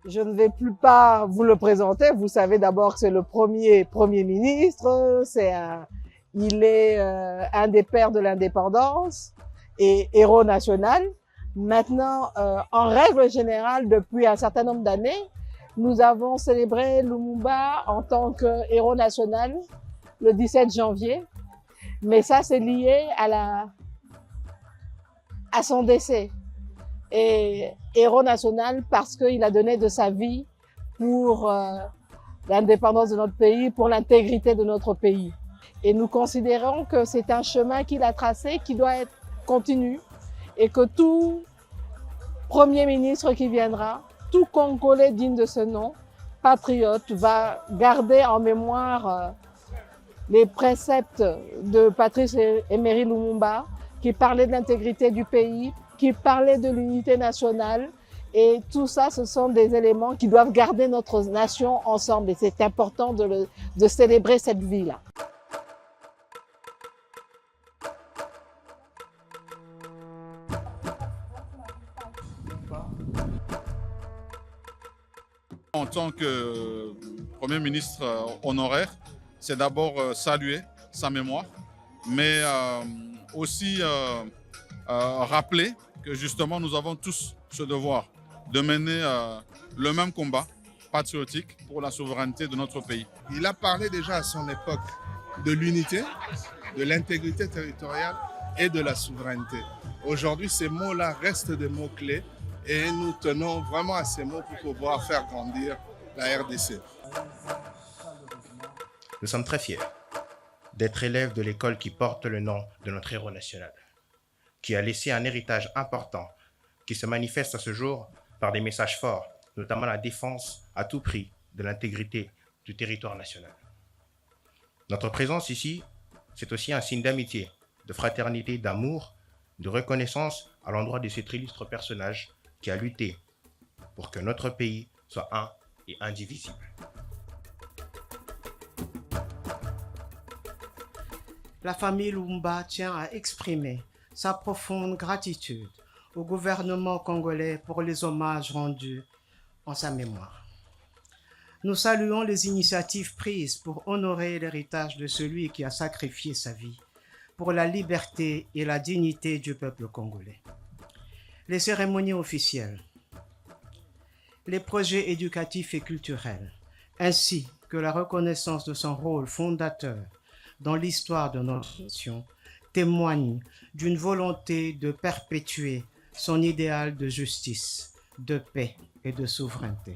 Je ne vais plus pas vous le présenter. Vous savez d'abord que c'est le Premier ministre. Il est un des pères de l'indépendance et héros national. Maintenant, en règle générale, depuis un certain nombre d'années, nous avons célébré Lumumba en tant que héros national le 17 janvier. Mais ça, c'est lié à son décès. Et héros national parce qu'il a donné de sa vie pour l'indépendance de notre pays, pour l'intégrité de notre pays. Et nous considérons que c'est un chemin qu'il a tracé, qui doit être continu, et que tout Premier ministre qui viendra, tout Congolais digne de ce nom, patriote, va garder en mémoire les préceptes de Patrice Emery Lumumba, qui parlait de l'intégrité du pays, qui parlait de l'unité nationale. Et tout ça, ce sont des éléments qui doivent garder notre nation ensemble. Et c'est important de célébrer cette vie-là. En tant que Premier ministre honoraire, c'est d'abord saluer sa mémoire, mais aussi rappeler que justement nous avons tous ce devoir de mener le même combat patriotique pour la souveraineté de notre pays. Il a parlé déjà à son époque de l'unité, de l'intégrité territoriale et de la souveraineté. Aujourd'hui, ces mots-là restent des mots-clés et nous tenons vraiment à ces mots pour pouvoir faire grandir la RDC. Nous sommes très fiers d'être élèves de l'école qui porte le nom de notre héros national, qui a laissé un héritage important qui se manifeste à ce jour par des messages forts, notamment la défense à tout prix de l'intégrité du territoire national. Notre présence ici, c'est aussi un signe d'amitié, de fraternité, d'amour, de reconnaissance à l'endroit de cet illustre personnage qui a lutté pour que notre pays soit un et indivisible. La famille Lumumba tient à exprimer sa profonde gratitude au gouvernement congolais pour les hommages rendus en sa mémoire. Nous saluons les initiatives prises pour honorer l'héritage de celui qui a sacrifié sa vie pour la liberté et la dignité du peuple congolais. Les cérémonies officielles, les projets éducatifs et culturels, ainsi que la reconnaissance de son rôle fondateur dans l'histoire de notre nation, témoignent d'une volonté de perpétuer son idéal de justice, de paix et de souveraineté.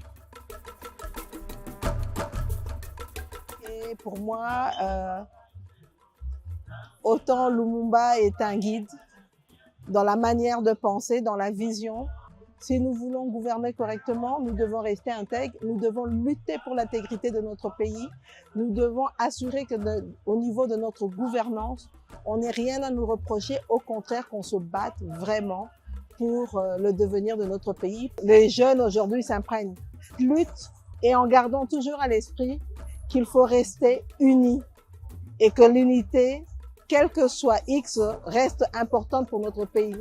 Et pour moi, autant Lumumba est un guide dans la manière de penser, dans la vision. Si nous voulons gouverner correctement, nous devons rester intègres, nous devons lutter pour l'intégrité de notre pays, nous devons assurer qu'au niveau de notre gouvernance, on n'ait rien à nous reprocher, au contraire qu'on se batte vraiment pour le devenir de notre pays. Les jeunes aujourd'hui s'imprègnent, luttent et en gardant toujours à l'esprit qu'il faut rester unis et que l'unité, quel que soit X, reste importante pour notre pays.